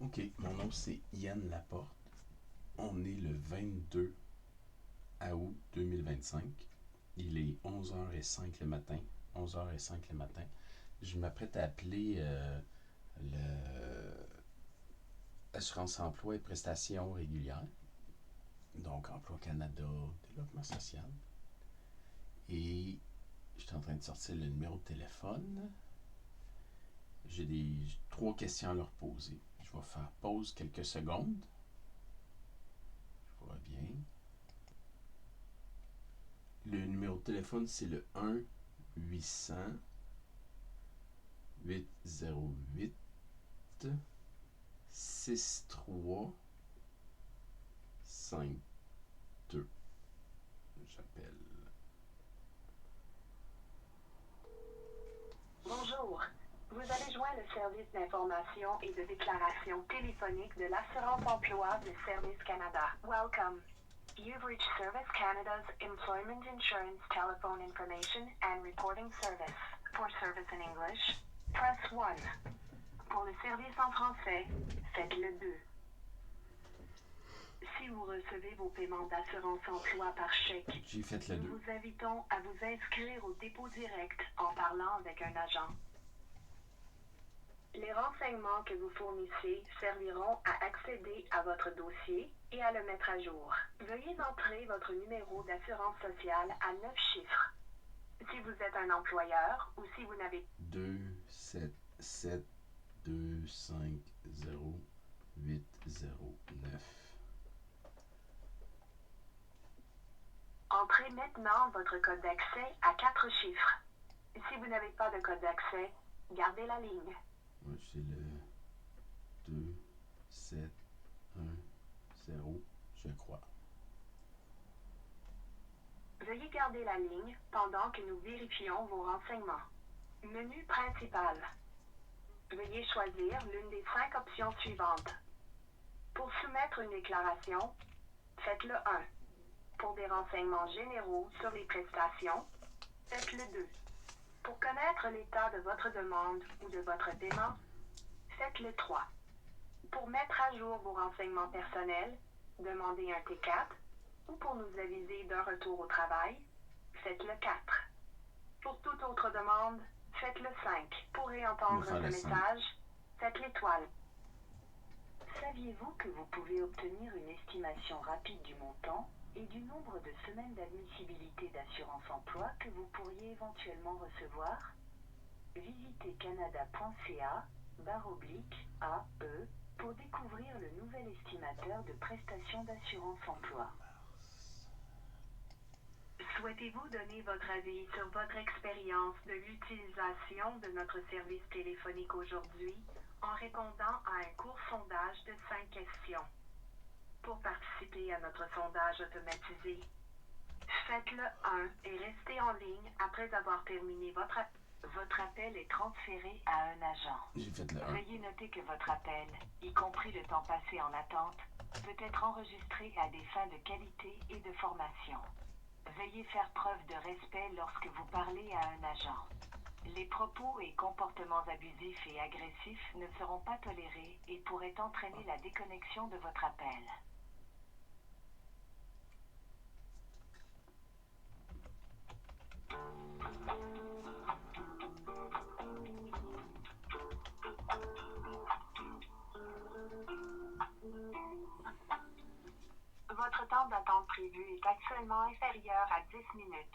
OK, mon nom c'est Yann Laporte. On est le 22 août 2025. Il est 11h05 le matin. 11h05 le matin. Je m'apprête à appeler l'assurance emploi et prestations régulières. Donc Emploi Canada, Développement social. Et je suis en train de sortir le numéro de téléphone. J'ai trois questions à leur poser. Je vais faire pause quelques secondes. Je vois bien. Le numéro de téléphone, c'est le 1-800-808-6352. J'appelle. Bonjour. Vous avez joint le service d'information et de déclaration téléphonique de l'Assurance emploi de Service Canada. Welcome. You've reached Service Canada's Employment Insurance Telephone Information and Reporting Service. For service in English, press 1. Pour le service en français, faites le 2. Si vous recevez vos paiements d'assurance emploi par chèque, J'ai fait le 2. nous vous invitons à vous inscrire au dépôt direct en parlant avec un agent. Les renseignements que vous fournissez serviront à accéder à votre dossier et à le mettre à jour. Veuillez entrer votre numéro d'assurance sociale à 9 chiffres. Si vous êtes un employeur ou si vous n'avez 277-250-809. Entrez maintenant votre code d'accès à 4 chiffres. Si vous n'avez pas de code d'accès, gardez la ligne. Moi, c'est le 2710, je crois. Veuillez garder la ligne pendant que nous vérifions vos renseignements. Menu principal. Veuillez choisir l'une des 5 options suivantes. Pour soumettre une déclaration, faites le 1. Pour des renseignements généraux sur les prestations, faites le 2. Pour connaître l'état de votre demande ou de votre paiement, faites le 3. Pour mettre à jour vos renseignements personnels, demandez un T4 ou pour nous aviser d'un retour au travail, faites le 4. Pour toute autre demande, faites le 5. Pour réentendre ce message, faites l'étoile. Saviez-vous que vous pouvez obtenir une estimation rapide du montant et du nombre de semaines d'admissibilité d'assurance emploi que vous pourriez éventuellement recevoir? Visitez canada.ca/AE pour découvrir le nouvel estimateur de prestations d'assurance emploi. Souhaitez-vous donner votre avis sur votre expérience de l'utilisation de notre service téléphonique aujourd'hui en répondant à un court sondage de 5 questions? Pour participer à notre sondage automatisé, faites le 1 et restez en ligne après avoir terminé votre appel. Votre appel est transféré à un agent. J'ai fait le 1. Veuillez noter que votre appel, y compris le temps passé en attente, peut être enregistré à des fins de qualité et de formation. Veuillez faire preuve de respect lorsque vous parlez à un agent. Les propos et comportements abusifs et agressifs ne seront pas tolérés et pourraient entraîner la déconnexion de votre appel. Votre temps d'attente prévu est actuellement inférieur à 10 minutes.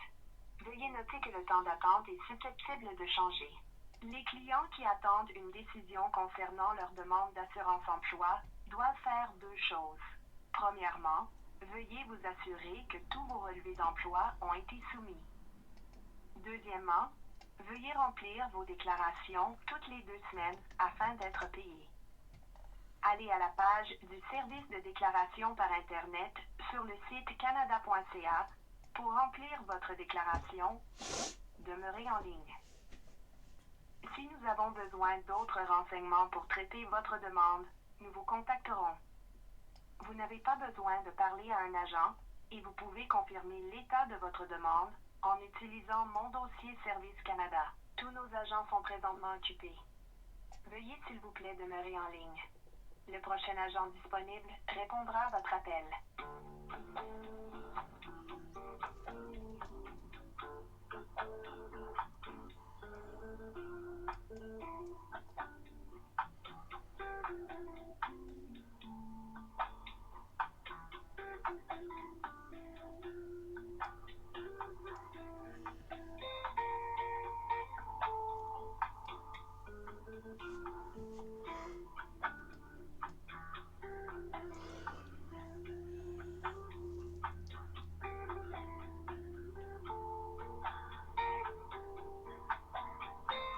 Veuillez noter que le temps d'attente est susceptible de changer. Les clients qui attendent une décision concernant leur demande d'assurance emploi doivent faire 2 choses. Premièrement, veuillez vous assurer que tous vos relevés d'emploi ont été soumis. Deuxièmement, veuillez remplir vos déclarations toutes les 2 semaines afin d'être payé. Allez à la page du service de déclaration par Internet sur le site canada.ca pour remplir votre déclaration. Demeurez en ligne. Si nous avons besoin d'autres renseignements pour traiter votre demande, nous vous contacterons. Vous n'avez pas besoin de parler à un agent et vous pouvez confirmer l'état de votre demande en utilisant Mon dossier Service Canada. Tous nos agents sont présentement occupés. Veuillez s'il vous plaît demeurer en ligne. Le prochain agent disponible répondra à votre appel.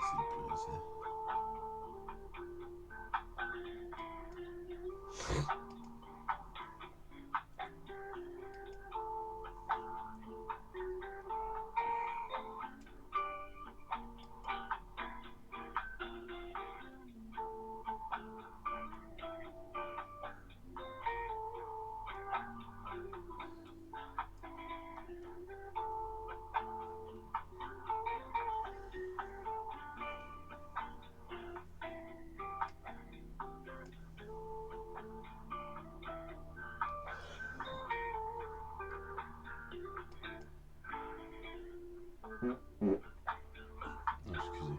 C'est le présent. Ah, excusez.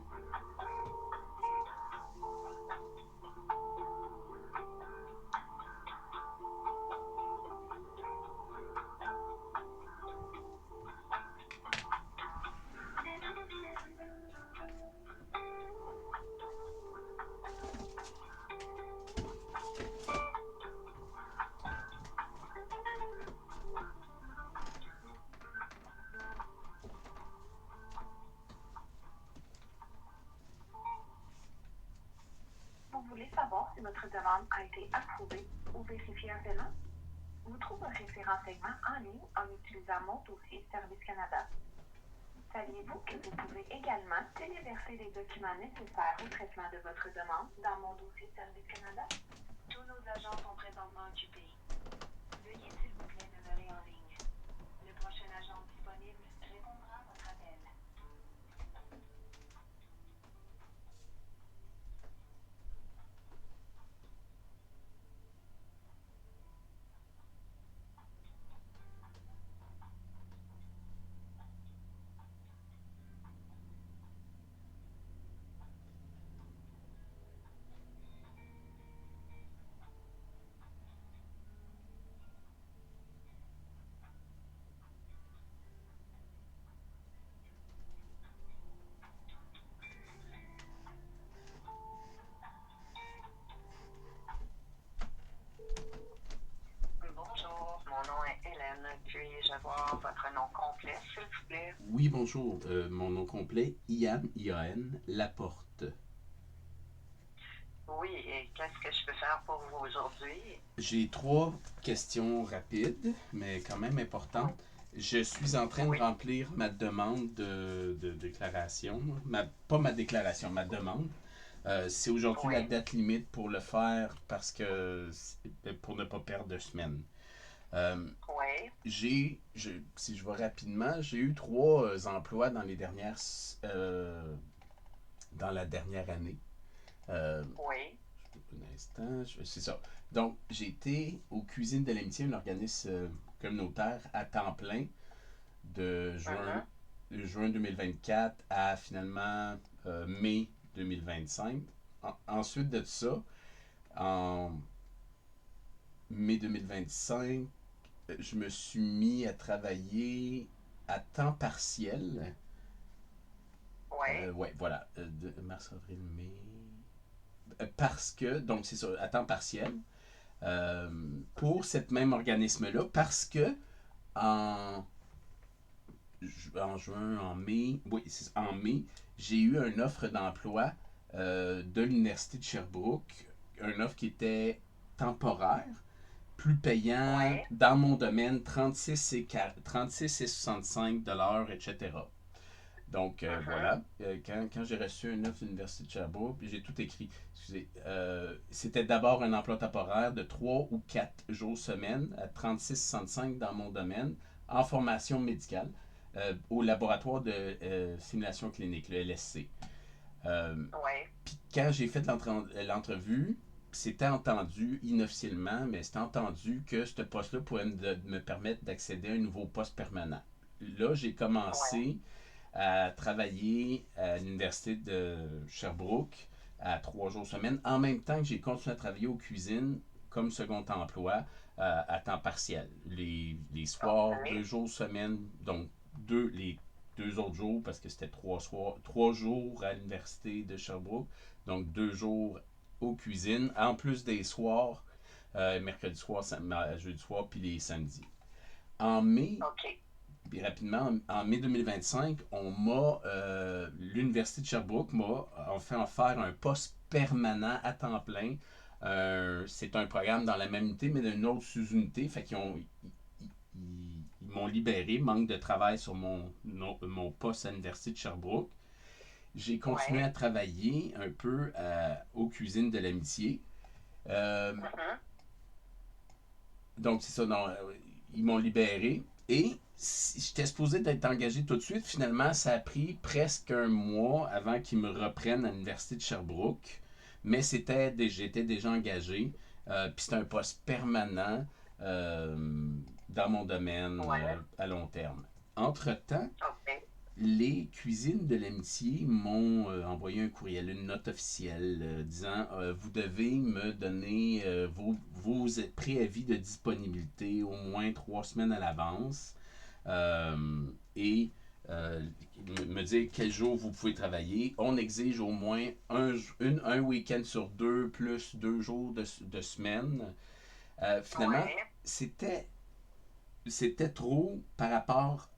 Vous voulez savoir si votre demande a été approuvée ou vérifier un paiement? Vous trouverez ces renseignements en ligne en utilisant Mon dossier Service Canada. Saviez-vous que vous pouvez également téléverser les documents nécessaires au traitement de votre demande dans Mon dossier Service Canada? Tous nos agents sont présentement occupés. Veuillez s'il vous plaît demeurer en ligne. Le prochain agent disponible répondra à votre appel. Bonjour, mon nom est Hélène. Puis-je avoir votre nom complet, s'il vous plaît? Oui, bonjour. Mon nom complet, Ian, I-A-N, Laporte. Oui, et qu'est-ce que je peux faire pour vous aujourd'hui? J'ai 3 questions rapides, mais quand même importantes. Je suis en train de Oui. remplir ma demande de déclaration. Pas ma déclaration, ma demande. C'est aujourd'hui la Oui. date limite pour le faire parce que pour ne pas perdre de semaine. Oui. Si je vais rapidement, j'ai eu 3 emplois dans dans la dernière année. Oui. Un instant, c'est ça. Donc, j'ai été aux Cuisines de l'Amitié, un organisme communautaire à temps plein de juin 2024 à finalement mai 2025. Ensuite de ça, en mai 2025, je me suis mis à travailler à temps partiel. Oui. Ouais, voilà. De mars, avril, mai. Parce que, donc c'est ça, à temps partiel. Pour cet même organisme-là, parce que en, en juin, en mai, oui, en mai, j'ai eu une offre d'emploi de l'Université de Sherbrooke, une offre qui était temporaire, plus payant Oui. dans mon domaine, 36 et 65 $, etc. Donc voilà, quand j'ai reçu une offre de l'Université de Sherbrooke, j'ai tout écrit. Excusez, c'était d'abord un emploi temporaire de 3 ou 4 jours semaine à 36,65 dans mon domaine, en formation médicale, au laboratoire de simulation clinique, le LSC. Oui. Puis quand j'ai fait l'entrevue, c'était entendu inofficiellement, mais c'était entendu que ce poste-là pourrait me permettre d'accéder à un nouveau poste permanent. Là, j'ai Ouais. commencé à travailler à l'université de Sherbrooke à 3 jours semaine, en même temps que j'ai continué à travailler aux cuisines comme second emploi à temps partiel. Les soirs, OK. 2 jours semaine, donc les 2 autres jours, parce que c'était 3 jours à l'université de Sherbrooke, donc 2 jours aux cuisines, en plus des soirs, mercredi soir, jeudi soir, puis les samedis. En mai, OK. puis rapidement, en mai 2025, l'Université de Sherbrooke m'a fait en faire un poste permanent à temps plein. C'est un programme dans la même unité, mais d'une autre sous-unité. Fait ils m'ont libéré, manque de travail sur mon poste à l'Université de Sherbrooke. J'ai continué Ouais. à travailler un peu aux cuisines de l'amitié. Euh, Mhm. donc, c'est ça, non, ils m'ont libéré. Et j'étais supposé d'être engagé tout de suite. Finalement, ça a pris presque un mois avant qu'ils me reprennent à l'Université de Sherbrooke. Mais j'étais déjà engagé. Puis c'était un poste permanent dans mon domaine Ouais. à long terme. Entre-temps, OK. les cuisines de l'amitié m'ont envoyé un courriel, une note officielle disant vous devez me donner vos préavis de disponibilité au moins 3 semaines à l'avance et me dire quel jour vous pouvez travailler. On exige au moins un week-end sur deux plus 2 jours de semaine. Finalement, Ouais. c'était, c'était trop par rapport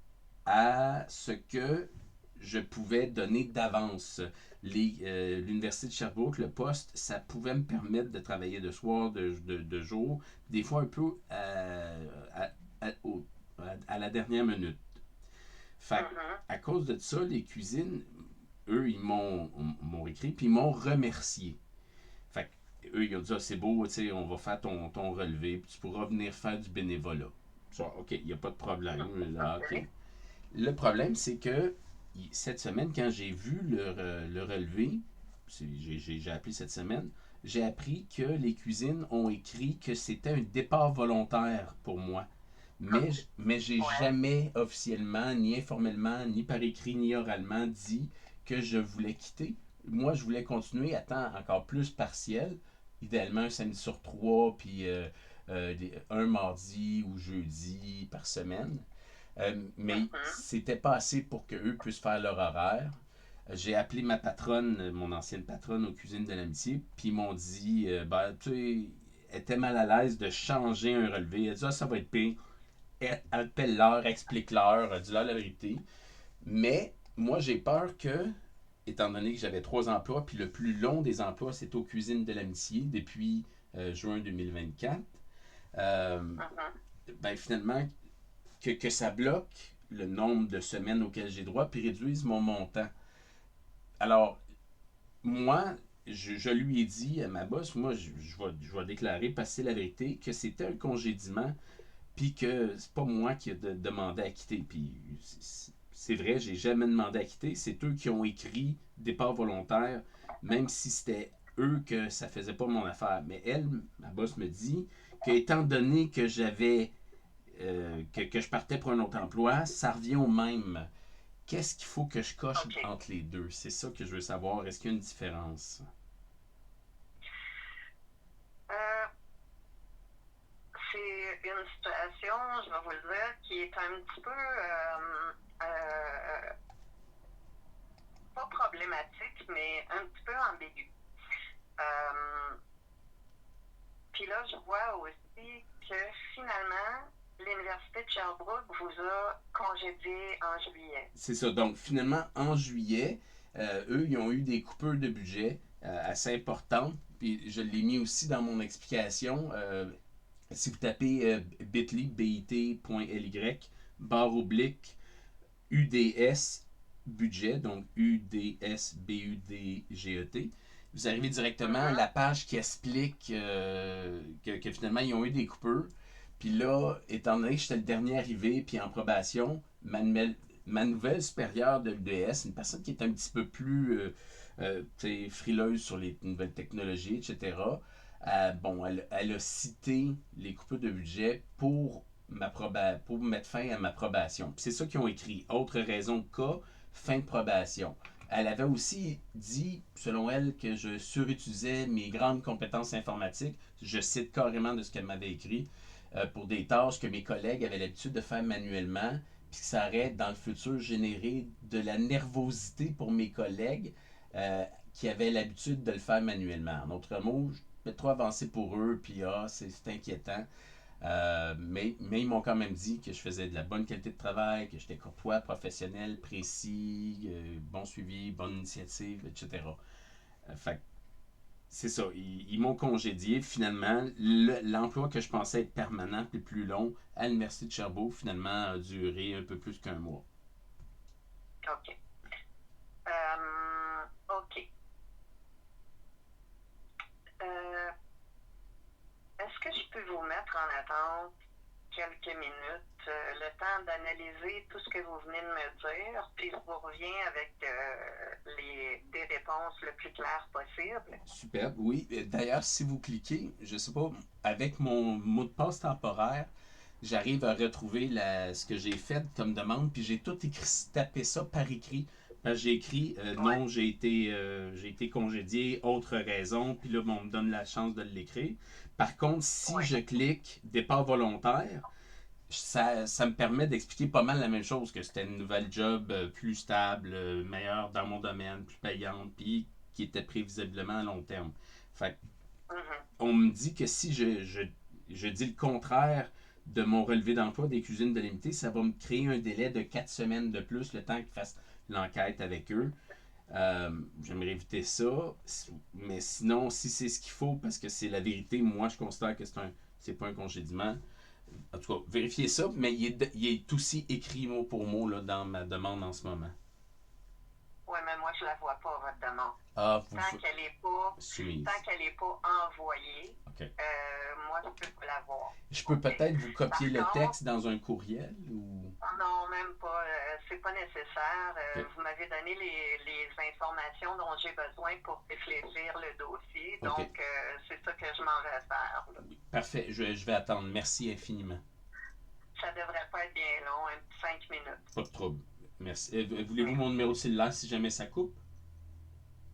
à ce que je pouvais donner d'avance. L'Université de Sherbrooke, le poste, ça pouvait me permettre de travailler de soir, de jour, des fois un peu à, à la dernière minute. Fait Mhm. à cause de ça, les cuisines, eux, m'ont écrit, puis ils m'ont remercié. Fait eux, ils ont dit, ah, c'est beau, on va faire ton relevé, puis tu pourras venir faire du bénévolat. Ça, OK, il n'y a pas de problème. Là, OK. OK. Le problème, c'est que cette semaine, quand j'ai vu le relevé, j'ai appelé cette semaine, j'ai appris que les cuisines ont écrit que c'était un départ volontaire pour moi. Mais j'ai Ouais. jamais officiellement, ni informellement, ni par écrit, ni oralement dit que je voulais quitter. Moi, je voulais continuer à temps encore plus partiel, idéalement un samedi sur trois, puis un mardi ou jeudi par semaine. Mais Mhm. c'était pas assez pour qu'eux puissent faire leur horaire. J'ai appelé ma patronne, mon ancienne patronne aux cuisines de l'amitié, puis ils m'ont dit, ben, tu sais, elle était mal à l'aise de changer un relevé. Elle a dit, ah, ça va être pire. Appelle-leur, explique-leur, dis-leur la vérité. Mais moi, j'ai peur que, étant donné que j'avais 3 emplois, puis le plus long des emplois, c'est aux cuisines de l'amitié depuis juin 2024, euh, Mhm. ben finalement, que ça bloque le nombre de semaines auxquelles j'ai droit, puis réduise mon montant. Alors, moi, je lui ai dit à ma boss, moi, je vais déclarer, passer la vérité, que c'était un congédiement, puis que c'est pas moi qui ai demandé à quitter. Puis c'est vrai, j'ai jamais demandé à quitter. C'est eux qui ont écrit départ volontaire, même si c'était eux que ça faisait pas mon affaire. Mais elle, ma boss me dit que étant donné que que je partais pour un autre emploi, ça revient au même. Qu'est-ce qu'il faut que je coche OK. entre les deux? C'est ça que je veux savoir. Est-ce qu'il y a une différence? Euh, c'est une situation, je vais vous le dire, qui est un petit peu pas problématique, mais un petit peu ambiguë. Euh, Puis là, je vois aussi que finalement, l'Université de Sherbrooke vous a congédié en juillet. C'est ça. Donc, finalement, en juillet, eux, ils ont eu des coupures de budget assez importantes. Puis, je l'ai mis aussi dans mon explication. Si vous tapez bit.ly, barre oblique, UDS budget, donc UDSBUDGET, vous arrivez directement à la Mhm. page qui explique que finalement, ils ont eu des coupures. Puis là, étant donné que j'étais le dernier arrivé, puis en probation, ma nouvelle supérieure de l'UDS, une personne qui est un petit peu plus frileuse sur les nouvelles technologies, etc., Elle a cité les coupures de budget pour mettre fin à ma probation. Puis c'est ça qu'ils ont écrit. Autre raison de cas, fin de probation. Elle avait aussi dit, selon elle, que je surutilisais mes grandes compétences informatiques. Je cite carrément de ce qu'elle m'avait écrit, pour des tâches que mes collègues avaient l'habitude de faire manuellement, puis que ça aurait, dans le futur, généré de la nervosité pour mes collègues qui avaient l'habitude de le faire manuellement. En d'autres mots, je suis peut-être trop avancé pour eux, puis c'est inquiétant. Mais ils m'ont quand même dit que je faisais de la bonne qualité de travail, que j'étais courtois, professionnel, précis, bon suivi, bonne initiative, etc. Fait c'est ça, ils m'ont congédié. Finalement, l'emploi que je pensais être permanent puis plus long à l'Université de Sherbrooke, finalement, a duré un peu plus qu'un mois. OK. OK. Est-ce que je peux vous mettre en attente quelques minutes, le temps d'analyser tout ce que vous venez de me dire, puis je vous reviens avec des réponses le plus claires possible? Superbe, oui. D'ailleurs, si vous cliquez, je sais pas, avec mon mot de passe temporaire, j'arrive à retrouver ce que j'ai fait comme demande, puis j'ai tout écrit, tapé ça par écrit. J'ai écrit Ouais. non, j'ai été congédié, autre raison, puis là, on me donne la chance de l'écrire. Par contre, si Ouais. je clique départ volontaire, ça me permet d'expliquer pas mal la même chose, que c'était une nouvelle job plus stable, meilleure dans mon domaine, plus payante, puis qui était prévisiblement à long terme. Fait Mhm. on me dit que si je dis le contraire de mon relevé d'emploi des cuisines de limité, ça va me créer un délai de 4 semaines de plus, le temps qu'ils fassent l'enquête avec eux. J'aimerais éviter ça, mais sinon, si c'est ce qu'il faut, parce que c'est la vérité, moi je considère que c'est pas un congédiement. En tout cas, vérifiez ça, mais il est aussi écrit mot pour mot là, dans ma demande en ce moment. Oui, mais moi, je la vois pas, votre demande. Ah, vous Tant qu'elle n'est pas, soumise. tant qu'elle est pas envoyée, OK. moi, je peux pas la voir. Je peux OK? peut-être vous copier Par le contre, texte dans un courriel ou. non, même pas. C'est pas nécessaire. OK. Vous m'avez donné les informations dont j'ai besoin pour réfléchir le dossier. OK. Donc, c'est ça que je m'en réserve. Là. Oui. Parfait. Je vais attendre. Merci infiniment. Ça devrait pas être bien long, 5 minutes. Pas de trouble. Merci. Voulez-vous mon Merci. numéro de cellulaire si jamais ça coupe?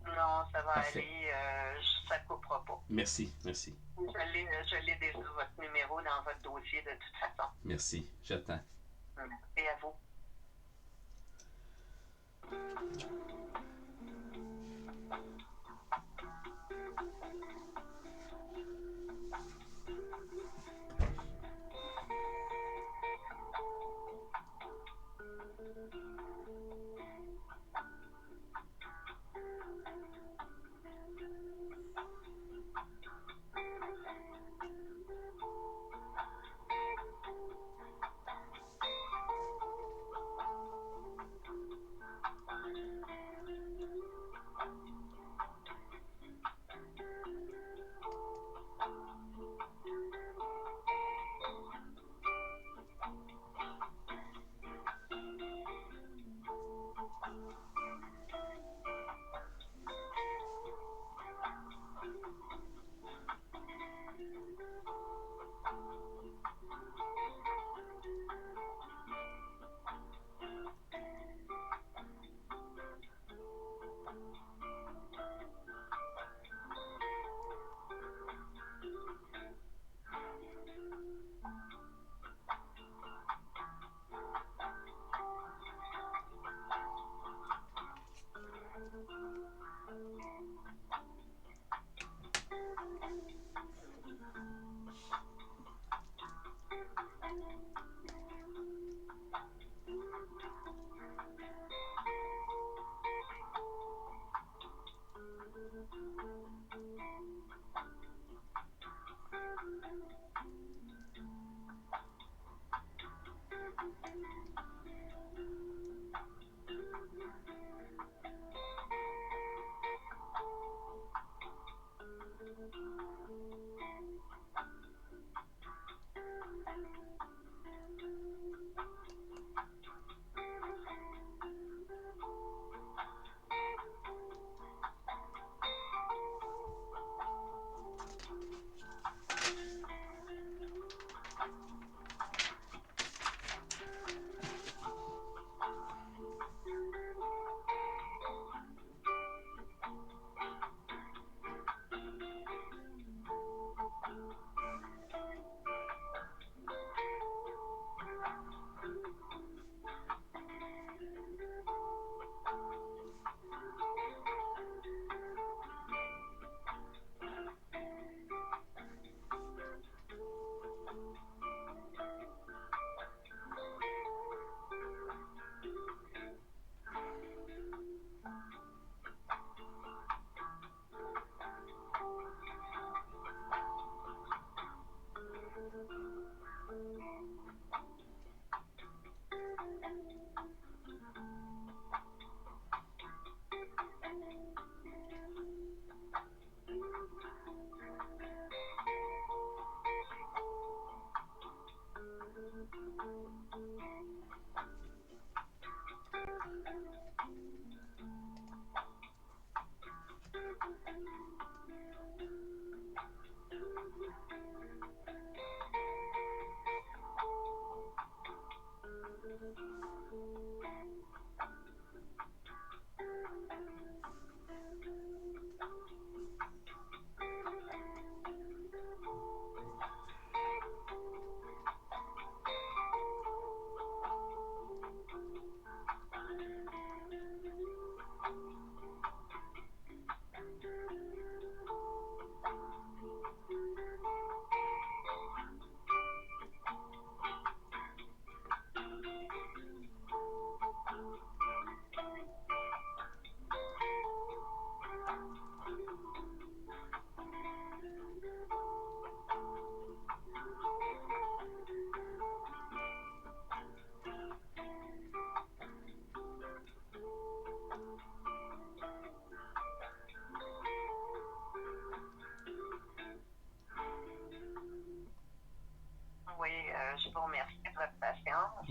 Non, ça va Parfait. aller. Ça ne coupera pas. Merci. Merci. Je l'ai déjà votre numéro dans votre dossier de toute façon. Merci. J'attends. Et à vous.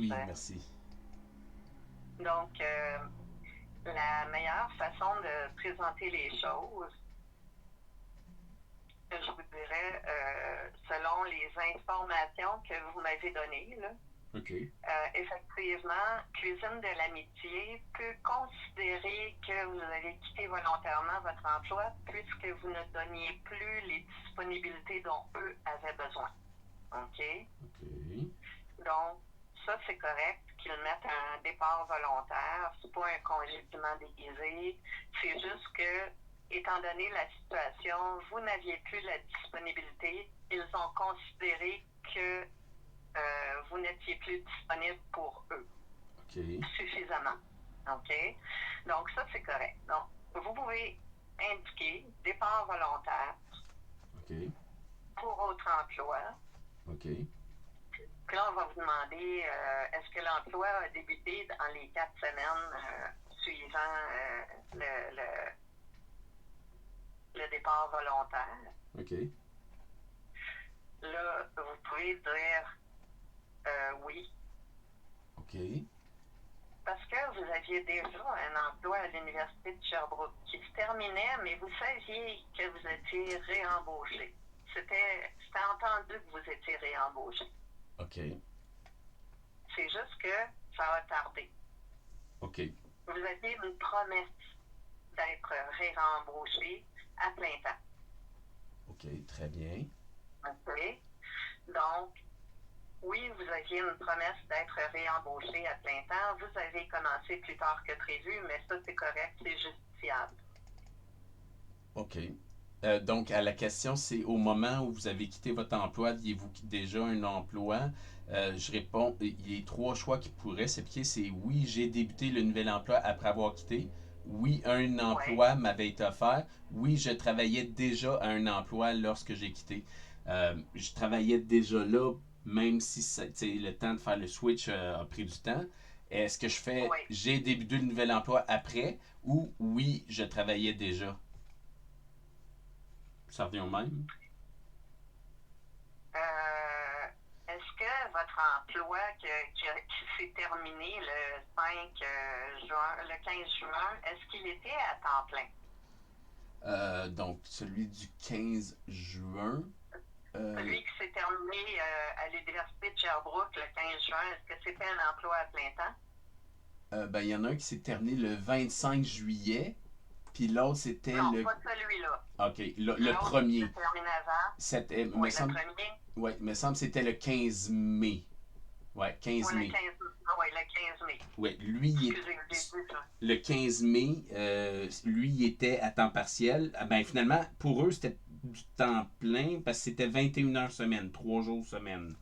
Oui, merci. Donc, la meilleure façon de présenter les choses, je vous dirais, selon les informations que vous m'avez données, là, OK. effectivement, Cuisine de l'amitié peut considérer que vous avez quitté volontairement votre emploi puisque vous ne donniez plus les disponibilités dont eux avaient besoin. OK? OK. Donc, ça, c'est correct qu'ils mettent un départ volontaire. C'est pas un congédiement déguisé. C'est juste que, étant donné la situation, vous n'aviez plus la disponibilité. Ils ont considéré que vous n'étiez plus disponible pour eux. OK. Suffisamment. OK? Donc, ça, c'est correct. Donc, vous pouvez indiquer départ volontaire OK. pour autre emploi. OK. Puis là, on va vous demander est-ce que l'emploi a débuté dans les 4 semaines suivant le départ volontaire. OK. Là, vous pouvez dire oui. OK. Parce que vous aviez déjà un emploi à l'Université de Sherbrooke qui se terminait, mais vous saviez que vous étiez réembauché. C'était entendu que vous étiez réembauché. OK. C'est juste que ça a tardé. OK. Vous aviez une promesse d'être réembauché à plein temps. OK, très bien. OK? Donc, oui, vous aviez une promesse d'être réembauché à plein temps. Vous avez commencé plus tard que prévu, mais ça, c'est correct, c'est justifiable. OK. Donc, à la question, c'est au moment où vous avez quitté votre emploi, aviez-vous déjà un emploi? Je réponds, il y a 3 choix qui pourraient s'appliquer. C'est oui, j'ai débuté le nouvel emploi après avoir quitté. Oui, un emploi m'avait été offert. Oui, je travaillais déjà à un emploi lorsque j'ai quitté. Je travaillais déjà là, même si le temps de faire le switch a pris du temps. Est-ce que je fais j'ai débuté le nouvel emploi après ou oui, je travaillais déjà? Ça revient au même? Est-ce que votre emploi qui s'est terminé le 5 juin, le 15 juin, est-ce qu'il était à temps plein? Donc, celui du 15 juin. Celui qui s'est terminé à l'Université de Sherbrooke le 15 juin, est-ce que c'était un emploi à plein temps? Ben, il y en a un qui s'est terminé le 25 juillet, puis l'autre c'était non, pas celui-là. OK, le premier. Qui s'est terminé avant. C'était, Oui, le premier. Oui, me semble que c'était le 15 mai. Ouais, 15 mai. Oui, le 15 mai. Oui, lui, le 15 mai, lui, il était à temps partiel. Ben, finalement, pour eux, c'était du temps plein parce que c'était 21 heures semaine, 3 jours semaine.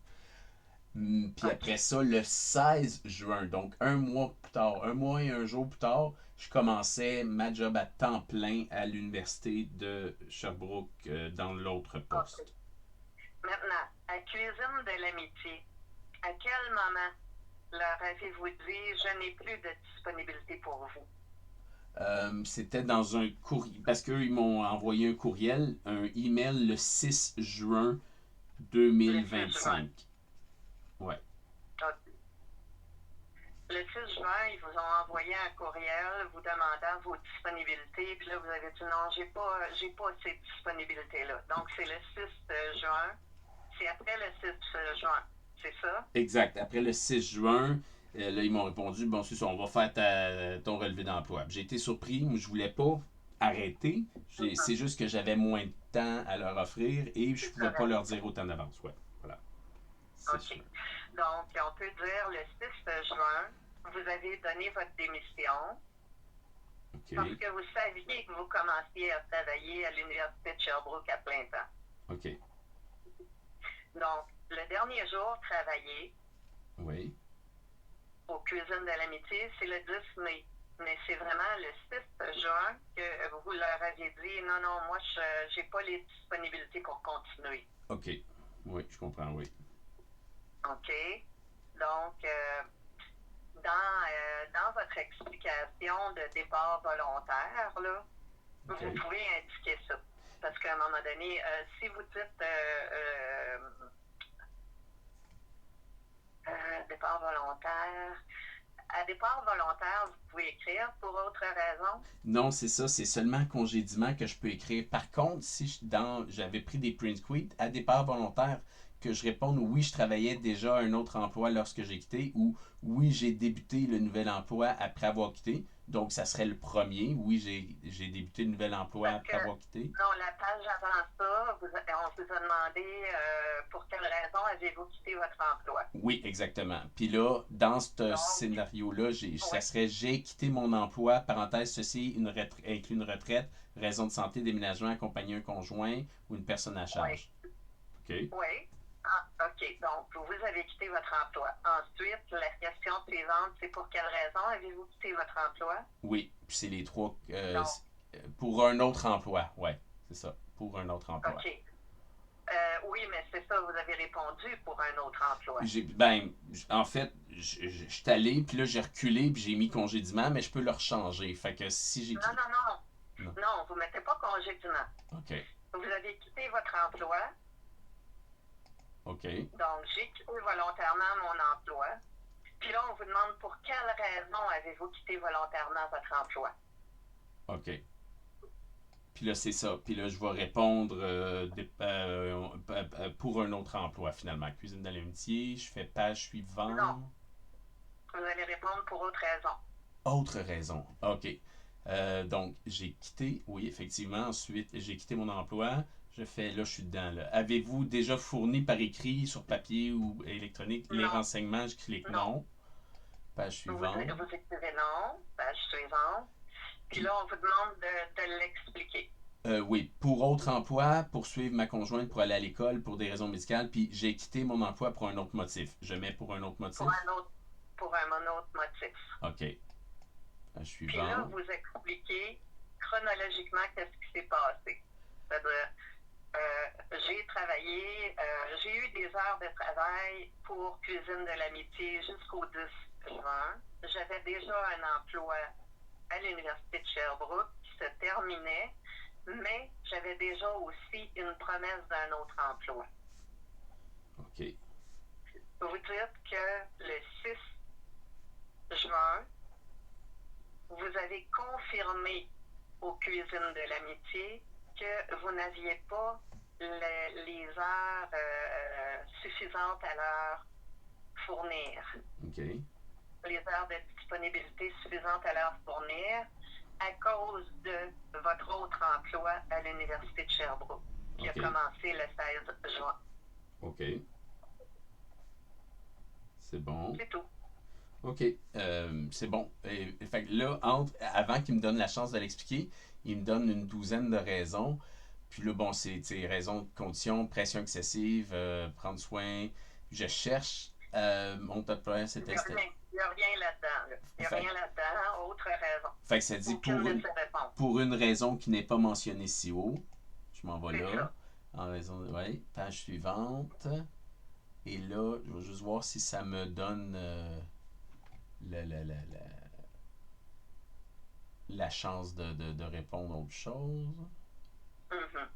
Puis après ça, le 16 juin, donc un mois plus tard, un mois et un jour plus tard, je commençais ma job à temps plein à l'université de Sherbrooke dans l'autre poste. Okay. Maintenant, à Cuisine de l'amitié, à quel moment leur avez-vous dit je n'ai plus de disponibilité pour vous? C'était dans un courriel, parce qu'eux, ils m'ont envoyé un courriel, un email le 6 juin 2025. Ouais. Okay. Le 6 juin, ils vous ont envoyé un courriel vous demandant vos disponibilités, puis là, vous avez dit non, j'ai pas ces disponibilités-là. Donc, c'est le 6 juin. C'est après le 6 juin, c'est ça? Exact. Après le 6 juin, là, ils m'ont répondu, bon, c'est ça, on va faire ton relevé d'emploi. J'ai été surpris, moi, je voulais pas arrêter. C'est juste que j'avais moins de temps à leur offrir et je pouvais pas leur dire autant d'avance. Ouais, voilà. OK. Donc, on peut dire le 6 juin, vous avez donné votre démission parce que vous saviez que vous commenciez à travailler à l'Université de Sherbrooke à plein temps. OK. Donc, le dernier jour travaillé aux Cuisines de l'amitié, c'est le 10 mai. Mais c'est vraiment le 6 juin que vous leur aviez dit non, non, moi, je n'ai pas les disponibilités pour continuer. OK. Oui, je comprends, oui. OK. Donc, dans votre explication de départ volontaire, là, vous pouvez indiquer ça. Parce qu'à un moment donné, si vous dites départ volontaire. À départ volontaire, vous pouvez écrire pour autre raison? Non, c'est ça, c'est seulement congédiement que je peux écrire. Par contre, si j'avais pris des print quits à départ volontaire, que je réponde oui, je travaillais déjà à un autre emploi lorsque j'ai quitté, ou oui, j'ai débuté le nouvel emploi après avoir quitté. Donc, ça serait le premier. Oui, j'ai débuté le nouvel emploi Parce après que, avoir quitté. non, la page avant ça, on vous a demandé pour quelle raison avez-vous quitté votre emploi. Oui, exactement. Puis là, dans ce Donc, scénario-là, ça oui, serait j'ai quitté mon emploi, parenthèse, ceci inclut une retraite, raison de santé, déménagement, accompagner un conjoint ou une personne à oui, charge. OK? oui. Ah, OK. Donc, vous avez quitté votre emploi. Ensuite, la question suivante, c'est pour quelle raison avez-vous quitté votre emploi? Oui, puis c'est les trois. Donc, Pour un autre emploi, ouais, c'est ça. Pour un autre emploi. OK. Oui, mais c'est ça, vous avez répondu pour un autre emploi. En fait, je suis allé, puis là, j'ai reculé, puis j'ai mis congédiement, mais je peux le rechanger. Fait que si j'ai. Non, non, non. Non. Non, vous ne mettez pas congédiement. OK. Vous avez quitté votre emploi. OK. Donc, j'ai quitté volontairement mon emploi. Puis là, on vous demande pour quelle raison avez-vous quitté volontairement votre emploi. OK. Puis là, c'est ça. Puis là, je vais répondre pour un autre emploi, finalement. Cuisine de l'amitié, je fais page suivante. Non. Vous allez répondre pour autre raison. Autre raison. OK. Donc, j'ai quitté, oui, effectivement. Ensuite, j'ai quitté mon emploi. Je fais, là, je suis dedans. Là. Avez-vous déjà fourni par écrit, sur papier ou électronique, les Non. renseignements? Je clique non. Page suivante. Vous écrivez non. Page suivante. Puis là, on vous demande de l'expliquer. Oui, pour autre emploi, pour suivre ma conjointe pour aller à l'école pour des raisons médicales, puis j'ai quitté mon emploi pour un autre motif. Je mets pour un autre motif. Pour un autre motif. OK. Page Puis là, suivante. vous expliquez chronologiquement qu'est-ce qui s'est passé. C'est-à-dire, j'ai travaillé, j'ai eu des heures de travail pour Cuisine de l'Amitié jusqu'au 10 juin. J'avais déjà un emploi à l'Université de Sherbrooke qui se terminait, mais j'avais déjà aussi une promesse d'un autre emploi. OK. Vous dites que le 6 juin, vous avez confirmé aux Cuisines de l'Amitié que vous n'aviez pas les heures suffisantes à leur fournir. OK. Les heures de disponibilité suffisantes à leur fournir à cause de votre autre emploi à l'Université de Sherbrooke, qui a commencé le 16 juin. OK. C'est bon. C'est tout. OK. C'est bon. Fait que là, avant qu'il me donne la chance de l'expliquer, il me donne une douzaine de raisons. Puis là, bon, c'est raisons de conditions, pression excessive, prendre soin. Je cherche mon top player, c'était. Il n'y a rien là-dedans. Il n'y a rien là-dedans. Autre raison. Fait que ça dit pour une raison qui n'est pas mentionnée si haut. Je m'en vais là. Ça. En raison de. Ouais. Page suivante. Et là, je vais juste voir si ça me donne la chance de répondre à autre chose. Mm-hmm.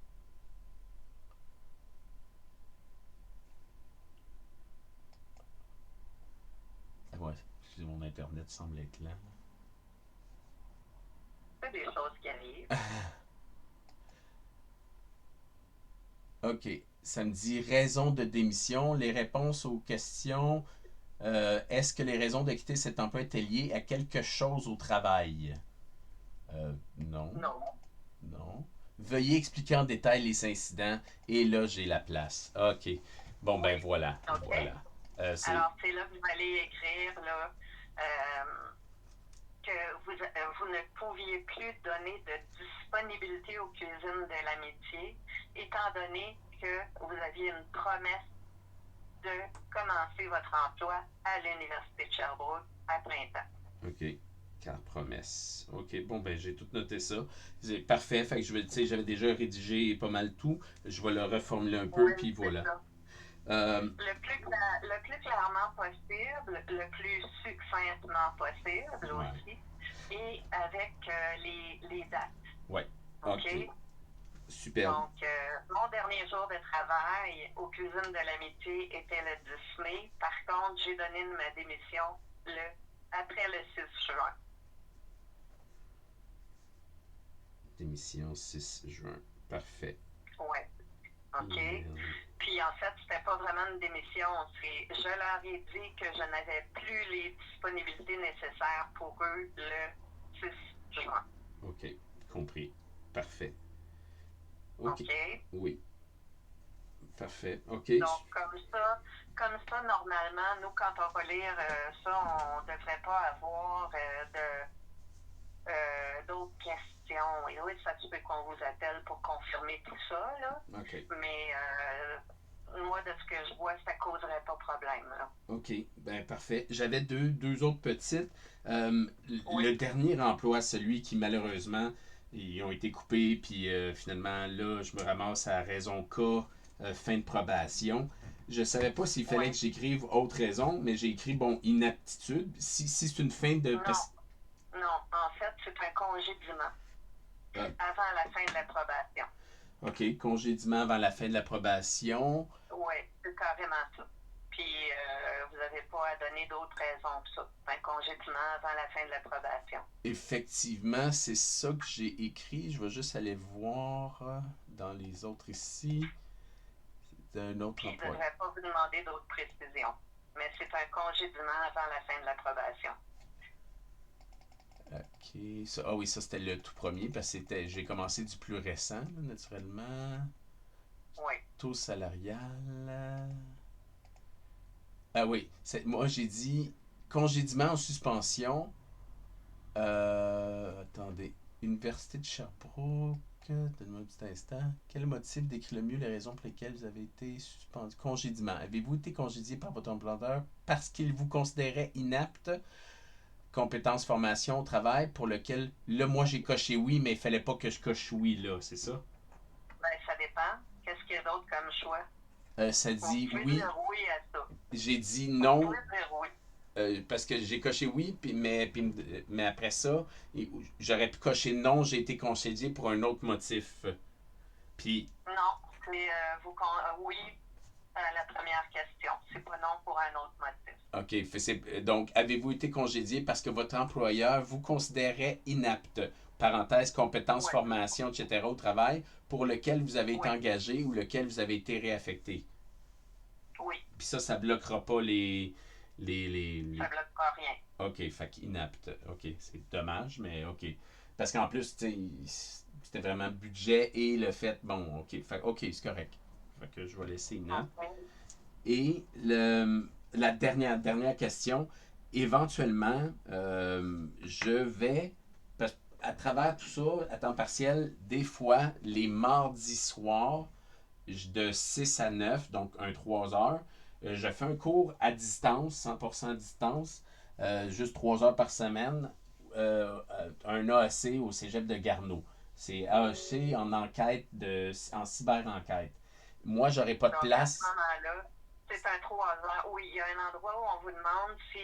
Ouais, mon internet semble être lent. C'est des choses qui arrivent. OK. Ça me dit raison de démission. Les réponses aux questions. Est-ce que les raisons de quitter cet emploi étaient liées à quelque chose au travail? Non. Non. Non. Veuillez expliquer en détail les incidents. Et là, j'ai la place. OK. Bon, ben voilà. Okay. Voilà. Alors, c'est là que vous allez écrire là, que vous ne pouviez plus donner de disponibilité aux cuisines de l'amitié, étant donné que vous aviez une promesse de commencer votre emploi à l'Université de Sherbrooke à plein temps. OK. Car promesse. OK, bon, ben j'ai tout noté ça. C'est parfait. Fait que j'avais déjà rédigé pas mal tout. Je vais le reformuler un peu, puis voilà. Le plus clairement possible, le plus succinctement possible aussi, et avec les dates. Oui. OK. Super. Donc, mon dernier dernier jour de travail aux cuisines de l'Amitié était le 10 mai. Par contre, j'ai donné ma démission après le 6 juin. Démission 6 juin. Parfait. Ouais. OK. Email. Puis en fait, c'était pas vraiment une démission. Je leur ai dit que je n'avais plus les disponibilités nécessaires pour eux le 6 juin. OK. Compris. Parfait. OK. OK. Oui. Parfait. OK. Donc, comme ça, normalement, nous, quand on va lire ça, on ne devrait pas avoir d'autres questions. Et oui, ça se peut qu'on vous appelle pour confirmer tout ça, là. OK. Mais moi, de ce que je vois, ça ne causerait pas de problème, là. OK. Ben parfait. J'avais deux autres petites. Oui. Le dernier emploi, celui qui malheureusement, ils ont été coupés, puis finalement, là, je me ramasse à raison K, fin de probation. Je savais pas s'il fallait Oui. que j'écrive autre raison, mais j'ai écrit, bon, inaptitude. Si c'est une fin de... Non, en fait, c'est un congédiement avant la fin de l'approbation. OK, congédiement avant la fin de l'approbation. Oui, c'est carrément ça. Puis, vous n'avez pas à donner d'autres raisons que ça. C'est un congédiement avant la fin de l'approbation. Effectivement, c'est ça que j'ai écrit. Je vais juste aller voir dans les autres ici. C'est un autre Puis, je emploi. ne devrais pas vous demander d'autres précisions. Mais c'est un congédiement avant la fin de l'approbation. OK. Ah oui, ça c'était le tout premier parce que j'ai commencé du plus récent, là, naturellement. Oui. Taux salarial. Ah oui, moi j'ai dit congédiement en suspension. Attendez. Université de Sherbrooke. Donne-moi un petit instant. Quel motif décrit le mieux les raisons pour lesquelles vous avez été suspendu? Congédiement. Avez-vous été congédié par votre employeur parce qu'il vous considérait inapte? Compétences, formation au travail pour lequel, là, moi, j'ai coché oui, mais il fallait pas que je coche oui, là, c'est ça? Ben, ça dépend. Qu'est-ce qu'il y a d'autre comme choix? Ça dit Vous pouvez oui. dire oui à ça. J'ai dit Vous non pouvez dire oui. parce que j'ai coché oui, mais après ça, j'aurais pu cocher non, j'ai été congédié pour un autre motif. Puis, Non, c'est oui à la première question. C'est pas non pour un autre motif. OK. Donc, avez-vous été congédié parce que votre employeur vous considérait inapte, parenthèse, compétences, Oui. formation, etc. au travail, pour lequel vous avez été Oui. engagé ou lequel vous avez été réaffecté? Oui. Puis ça bloquera pas les... Ça ne bloquera rien. OK, fait qu'inapte. OK, c'est dommage, mais OK. Parce qu'en plus, tu sais, c'était vraiment budget et le fait, bon, OK, c'est correct. Fait que je vais laisser inapte. Okay. Et la dernière question, éventuellement, je vais, à travers tout ça, à temps partiel, des fois, les mardis soirs, de 6 à 9, donc 3 heures, je fais un cours à distance, 100% à distance, juste 3 heures par semaine, un AEC au cégep de Garneau. C'est AEC en cyber-enquête. Moi, j'aurais pas de Donc, place. à ce moment-là, c'est un 3 heures. Oui, il y a un endroit où on vous demande si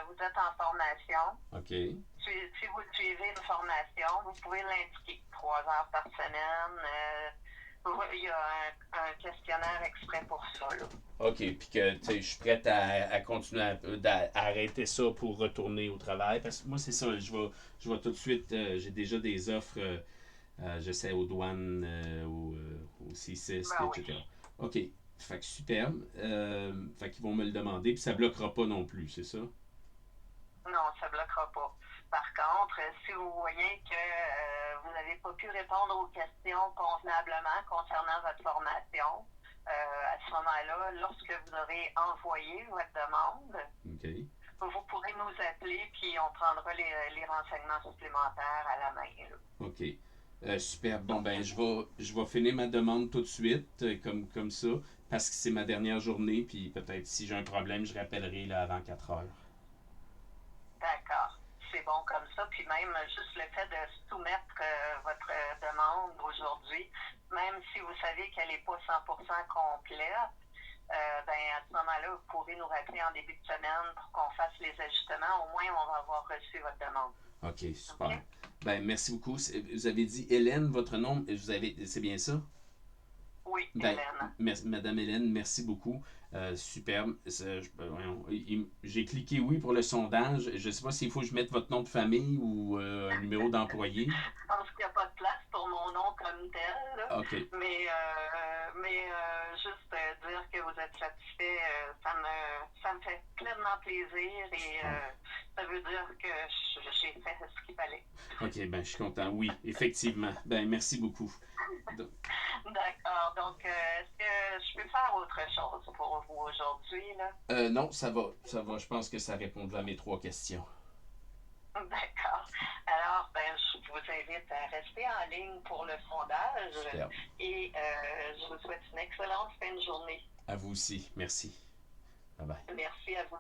vous êtes en formation. OK. Si vous suivez une formation, vous pouvez l'indiquer. 3 heures par semaine. Il y a un questionnaire exprès pour ça, là. OK, puis que je suis prête à continuer à arrêter ça pour retourner au travail. Parce que moi, c'est ça, je vais tout de suite, j'ai déjà des offres, je sais, aux douanes, au C6, Ben etc. oui. OK, fait que superbe. Fait qu'ils vont me le demander, puis ça bloquera pas non plus, c'est ça? Non, ça ne bloquera pas. Par contre, si vous voyez que vous n'avez pas pu répondre aux questions convenablement concernant votre formation, à ce moment-là, lorsque vous aurez envoyé votre demande, OK. vous pourrez nous appeler puis on prendra les renseignements supplémentaires à la main, là. OK. Super. Bon, ben, je vais finir ma demande tout de suite, comme ça, parce que c'est ma dernière journée, puis peut-être si j'ai un problème, je rappellerai là, avant 4 heures. D'accord. C'est bon comme ça. Puis même juste le fait de soumettre votre demande aujourd'hui, même si vous savez qu'elle n'est pas 100% complète, ben à ce moment-là, vous pourrez nous rappeler en début de semaine pour qu'on fasse les ajustements. Au moins, on va avoir reçu votre demande. OK, super. OK? Ben, merci beaucoup. Vous avez dit Hélène, votre nom, c'est bien ça? Oui, Ben, Hélène. Madame Hélène, merci beaucoup. Superbe. J'ai cliqué oui pour le sondage. Je ne sais pas s'il faut que je mette votre nom de famille ou un numéro d'employé. Je pense qu'il n'y a pas de place pour mon nom comme tel, là. OK. Mais juste dire que vous êtes satisfait, ça me fait pleinement plaisir et Bon. ça veut dire que j'ai fait ce qu'il fallait. OK, ben je suis content. Oui, effectivement. Ben merci beaucoup. Donc, D'accord. Donc, est-ce que je peux faire autre chose pour vous aujourd'hui, là? non, ça va. Ça va. Je pense que ça répond à mes 3 questions. D'accord. Alors, ben, je vous invite à rester en ligne pour le sondage Superbe. et je vous souhaite une excellente fin de journée. À vous aussi. Merci. Bye bye. Merci à vous.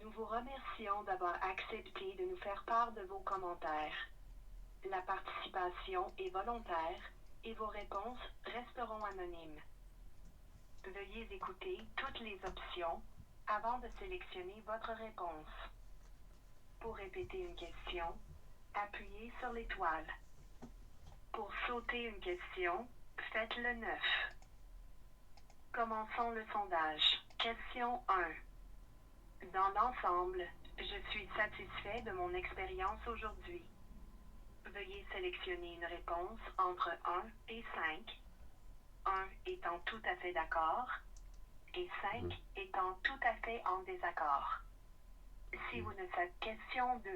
Nous vous remercions d'avoir accepté de nous faire part de vos commentaires. La participation est volontaire et vos réponses resteront anonymes. Veuillez écouter toutes les options avant de sélectionner votre réponse. Pour répéter une question, appuyez sur l'étoile. Pour sauter une question, faites le 9. Commençons le sondage. Question 1. Dans l'ensemble, je suis satisfait de mon expérience aujourd'hui. Veuillez sélectionner une réponse entre 1 et 5. 1 étant tout à fait d'accord et 5 étant tout à fait en désaccord. Si vous ne faites question 2,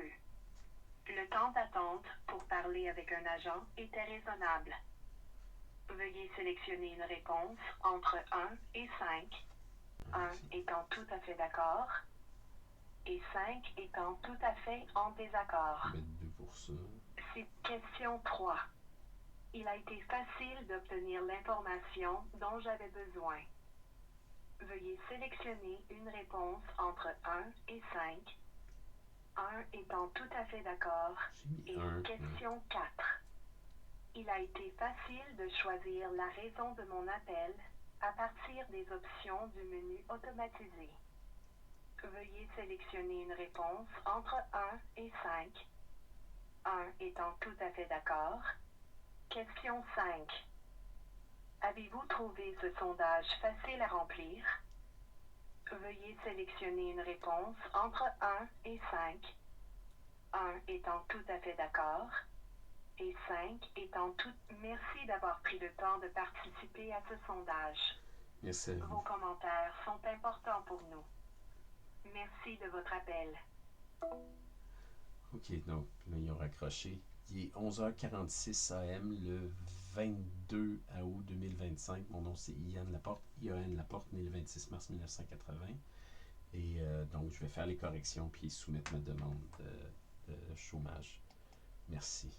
le temps d'attente pour parler avec un agent était raisonnable. Veuillez sélectionner une réponse entre 1 et 5, 1 étant tout à fait d'accord et 5 étant tout à fait en désaccord. Je vais mettre 2 pour ça. C'est question 3. Il a été facile d'obtenir l'information dont j'avais besoin. Veuillez sélectionner une réponse entre 1 et 5, 1 étant tout à fait d'accord, J'ai et mis 1. question 4. Il a été facile de choisir la raison de mon appel à partir des options du menu automatisé. Veuillez sélectionner une réponse entre 1 et 5, 1 étant tout à fait d'accord. Question 5. Avez-vous trouvé ce sondage facile à remplir? Veuillez sélectionner une réponse entre 1 et 5, 1 étant tout à fait d'accord et 5 étant tout... Merci d'avoir pris le temps de participer à ce sondage. Merci à Vos vous. commentaires sont importants pour nous. Merci de votre appel. OK, donc là, ils ont raccroché. Il est 11h46 AM le 22 août 2025. Mon nom, c'est Ian Laporte. Ian Laporte, né le 26 mars 1980. Et donc, je vais faire les corrections puis soumettre ma demande de chômage. Merci.